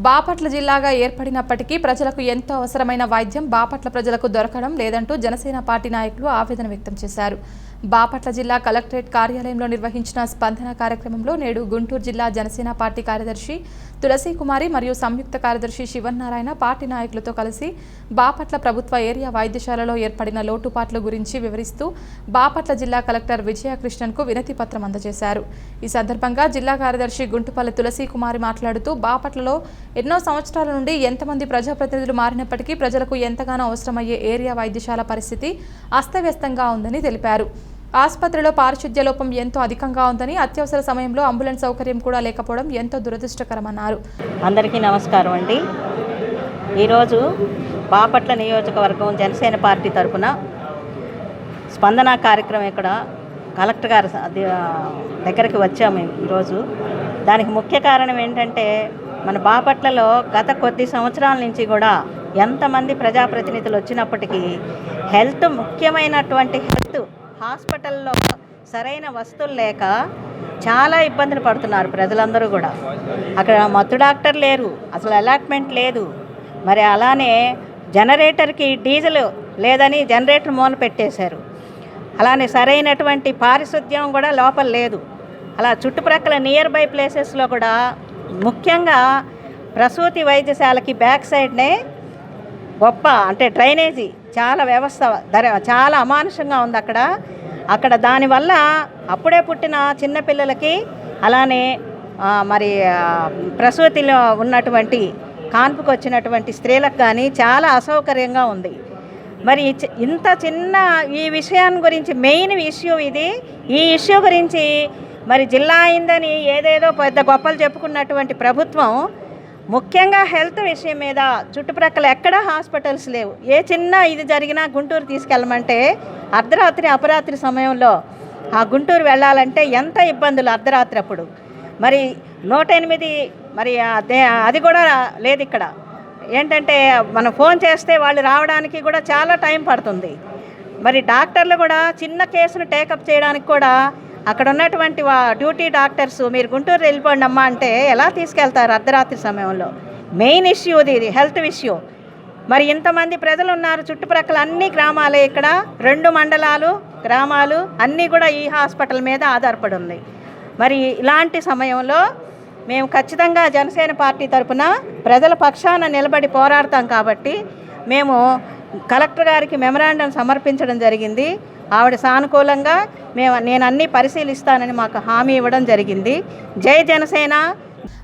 బాపట్ల జిల్లాగా ఏర్పడినప్పటికీ ప్రజలకు ఎంతో అవసరమైన వైద్యం బాపట్ల ప్రజలకు దొరకడం లేదంటూ జనసేన పార్టీ నాయకులు ఆవేదన వ్యక్తం చేశారు. బాపట్ల జిల్లా కలెక్టరేట్ కార్యాలయంలో నిర్వహించిన స్పందన కార్యక్రమంలో నేడు గుంటూరు జిల్లా జనసేన పార్టీ కార్యదర్శి తులసి కుమారి మరియు సంయుక్త కార్యదర్శి శివనారాయణ పార్టీ నాయకులతో కలిసి బాపట్ల ప్రభుత్వ ఏరియా వైద్యశాలలో ఏర్పడిన లోటుపాట్ల గురించి వివరిస్తూ బాపట్ల జిల్లా కలెక్టర్ విజయకృష్ణన్కు వినతి పత్రం అందజేశారు. ఈ సందర్భంగా జిల్లా కార్యదర్శి గుంటుపల్లి తులసి కుమారి మాట్లాడుతూ బాపట్లలో ఎన్నో సంవత్సరాల నుండి ఎంతమంది ప్రజాప్రతినిధులు మారినప్పటికీ ప్రజలకు ఎంతగానో అవసరమయ్యే ఏరియా వైద్యశాల పరిస్థితి అస్తవ్యస్తంగా ఉందని తెలిపారు. ఆసుపత్రిలో పారిశుద్ధ్య లోపం ఎంతో అధికంగా ఉందని, అత్యవసర సమయంలో అంబులెన్స్ సౌకర్యం కూడా లేకపోవడం ఎంతో దురదృష్టకరమన్నారు. అందరికీ నమస్కారం అండి. ఈరోజు బాపట్ల నియోజకవర్గం జనసేన పార్టీ తరఫున స్పందన కార్యక్రమం ఇక్కడ కలెక్టర్ గారి దగ్గరికి వచ్చాము ఈరోజు. దానికి ముఖ్య కారణం ఏంటంటే మన బాపట్లలో గత కొద్ది సంవత్సరాల నుంచి కూడా ఎంతమంది ప్రజాప్రతినిధులు వచ్చినప్పటికీ ముఖ్యమైనటువంటి హెల్త్ హాస్పిటల్లో సరైన వస్తువులు లేక చాలా ఇబ్బందులు పడుతున్నారు ప్రజలందరూ కూడా. అక్కడ మత్తు డాక్టర్ లేరు, అసలు అలాట్మెంట్ లేదు. మరి అలానే జనరేటర్కి డీజిల్ లేదని జనరేటర్ మూల పెట్టేశారు. అలానే సరైనటువంటి పారిశుద్ధ్యం కూడా లోపల లేదు. అలా చుట్టుప్రక్కల నియర్ బై ప్లేసెస్లో కూడా ముఖ్యంగా ప్రసూతి వైద్యశాలకి బ్యాక్ సైడ్నే గొప్ప డ్రైనేజీ చాలా వ్యవస్థ చాలా అమానుషంగా ఉంది అక్కడ దానివల్ల అప్పుడే పుట్టిన చిన్నపిల్లలకి అలానే మరి ప్రసూతిలో ఉన్నటువంటి కాన్పుకు వచ్చినటువంటి స్త్రీలకు కానీ చాలా అసౌకర్యంగా ఉంది. మరి ఇంత చిన్న ఈ విషయాన్ని గురించి మెయిన్ ఇష్యూ ఈ ఇష్యూ గురించి మరి జిల్లా అయిందని ఏదేదో పెద్ద గొప్పలు చెప్పుకున్నటువంటి ప్రభుత్వం ముఖ్యంగా హెల్త్ విషయం మీద చుట్టుప్రక్కల ఎక్కడా హాస్పిటల్స్ లేవు. ఏ చిన్న ఇది జరిగినా గుంటూరు తీసుకెళ్ళమంటే అర్ధరాత్రి అపరాత్రి సమయంలో ఆ గుంటూరు వెళ్ళాలంటే ఎంత ఇబ్బందులు అర్ధరాత్రి అప్పుడు. మరి 108 మరి అది కూడా లేదు ఇక్కడ. ఏంటంటే మనం ఫోన్ చేస్తే వాళ్ళు రావడానికి కూడా చాలా టైం పడుతుంది. మరి డాక్టర్లు కూడా చిన్న కేసును టేకప్ చేయడానికి కూడా అక్కడ ఉన్నటువంటి డ్యూటీ డాక్టర్స్ మీరు గుంటూరు వెళ్ళిపోండి అమ్మా అంటే ఎలా తీసుకెళ్తారు అర్ధరాత్రి సమయంలో? మెయిన్ ఇష్యూ ఇది హెల్త్ ఇష్యూ. మరి ఇంతమంది ప్రజలు ఉన్నారు చుట్టుప్రక్కల అన్ని గ్రామాలే, ఇక్కడ 2 మండలాలు గ్రామాలు అన్నీ కూడా ఈ హాస్పిటల్ మీద ఆధారపడి ఉంది. మరి ఇలాంటి సమయంలో మేము ఖచ్చితంగా జనసేన పార్టీ తరఫున ప్రజల పక్షాన నిలబడి పోరాడతాం కాబట్టి మేము కలెక్టర్ గారికి మెమరాండం సమర్పించడం జరిగింది. ఆవిడ సానుకూలంగా నేను అన్నీ పరిశీలిస్తానని మాకు హామీ ఇవ్వడం జరిగింది. జై జనసేన.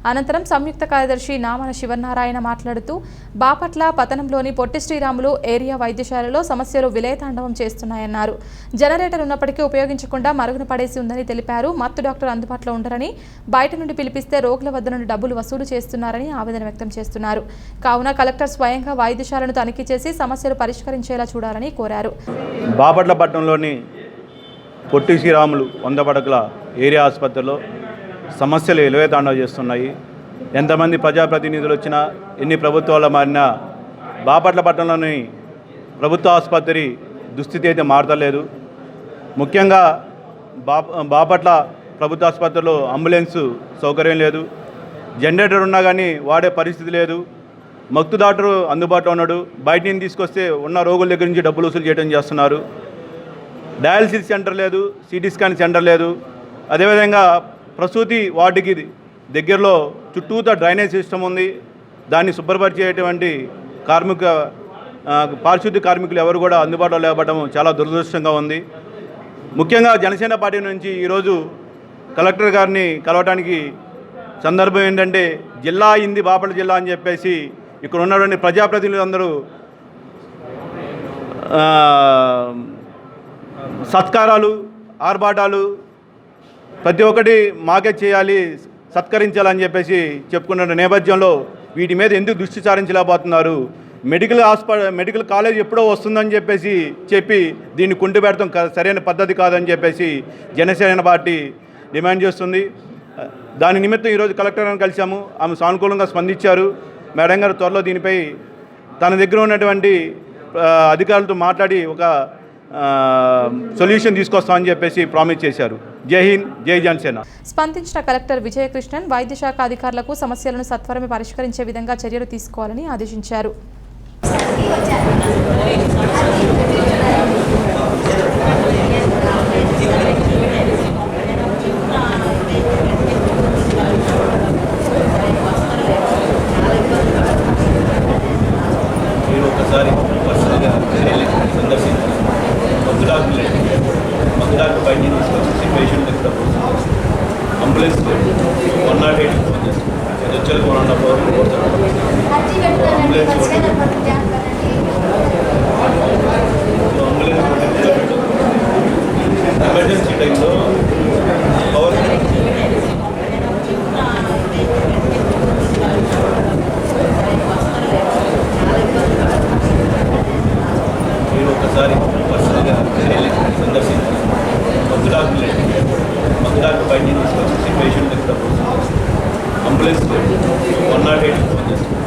అనంతరం సంయుక్త కార్యదర్శి నామన శివనారాయణ మాట్లాడుతూ బాపట్ల పట్టణంలోని పొట్టి శ్రీరాములు ఏరియా వైద్యశాలలో సమస్యలు విలయతాండవం చేస్తున్నాయన్నారు. జనరేటర్ ఉన్నప్పటికీ ఉపయోగించకుండా మరుగున పడేసి ఉందని తెలిపారు. మత్తు డాక్టర్ అందుబాటులో ఉండరని, బయట నుండి పిలిపిస్తే రోగుల వద్ద నుండి డబ్బులు వసూలు చేస్తున్నారని ఆవేదన వ్యక్తం చేస్తున్నారు. కావున కలెక్టర్ స్వయంగా వైద్యశాలను తనిఖీ చేసి సమస్యలు పరిష్కరించేలా చూడాలని కోరారు. బాపట్ల పట్టణంలోని పొట్టి శ్రీరాములు 100 పడకల ఏరియా ఆసుపత్రిలో సమస్యలు ఎలువేతాండవం చేస్తున్నాయి. ఎంతమంది ప్రజాప్రతినిధులు వచ్చినా, ఎన్ని ప్రభుత్వాలు మారినా బాపట్ల పట్టణంలోని ప్రభుత్వ ఆసుపత్రి దుస్థితి అయితే మారతలేదు. ముఖ్యంగా బాపట్ల ప్రభుత్వ ఆసుపత్రిలో అంబులెన్స్ సౌకర్యం లేదు, జనరేటర్ ఉన్నా కానీ వాడే పరిస్థితి లేదు, మత్తు డాక్టరు అందుబాటులో ఉన్నాడు, బయట నుంచి తీసుకొస్తే ఉన్న రోగుల దగ్గర నుంచి డబ్బులు వసూలు చేయడం చేస్తున్నారు. డయాలసిస్ సెంటర్ లేదు, సిటీ స్కాన్ సెంటర్ లేదు. అదేవిధంగా ప్రసూతి వార్డుకి దగ్గరలో చుట్టూతా డ్రైనేజ్ సిస్టమ్ ఉంది. దాన్ని శుభ్రపరిచేటువంటి పారిశుద్ధ్య కార్మికులు ఎవరు కూడా అందుబాటులో లేకపోవడం చాలా దురదృష్టంగా ఉంది. ముఖ్యంగా జనసేన పార్టీ నుంచి ఈరోజు కలెక్టర్ గారిని కలవడానికి సందర్భం ఏంటంటే, జిల్లా అయింది బాపట్ల జిల్లా అని చెప్పేసి ఇక్కడ ఉన్నటువంటి ప్రజాప్రతినిధులందరూ సత్కారాలు, ఆర్భాటాలు ప్రతి ఒక్కటి మాకే చేయాలి, సత్కరించాలని చెప్పేసి చెప్పుకున్న నేపథ్యంలో వీటి మీద ఎందుకు దృష్టి సారించలేకపోతున్నారు? మెడికల్ కాలేజ్ ఎప్పుడో వస్తుందని చెప్పి దీన్ని కుంటి పెడతాం సరైన పద్ధతి కాదని చెప్పేసి జనసేన పార్టీ డిమాండ్ చేస్తుంది. దాని నిమిత్తం ఈరోజు కలెక్టర్ గారిని కలిసాము. ఆమె సానుకూలంగా స్పందించారు. మేడం గారు త్వరలో దీనిపై తన దగ్గర ఉన్నటువంటి అధికారులతో మాట్లాడి ఒక సొల్యూషన్ తీసుకొస్తామని చెప్పేసి ప్రామిస్ చేశారు. జై హింద్, జై జనసేన. స్పందించిన కలెక్టర్ విజయకృష్ణన్ వైద్య శాఖ అధికారులకు సమస్యలను సత్వరమే పరిష్కరించే విధంగా చర్యలు తీసుకోవాలని ఆదేశించారు. మీరు ఒకసారి పర్సనల్గా సందర్శించి మగ్గుడాకు బయట తీసుకొచ్చి పేషెంట్ దగ్గర అంబులెన్స్ 108 ఫోన్ చేస్తాం. అది వచ్చేది 1.5 అంబులెన్స్ ఎమర్జెన్సీ టైంలో పవర్ మీరు ఒకసారి పర్సనల్గా సందర్శించి మగ్గుడాకు బయట తీసుకొచ్చి పేషెంట్ దగ్గర అంబులెన్స్ 108 ఫోన్ చేస్తాం.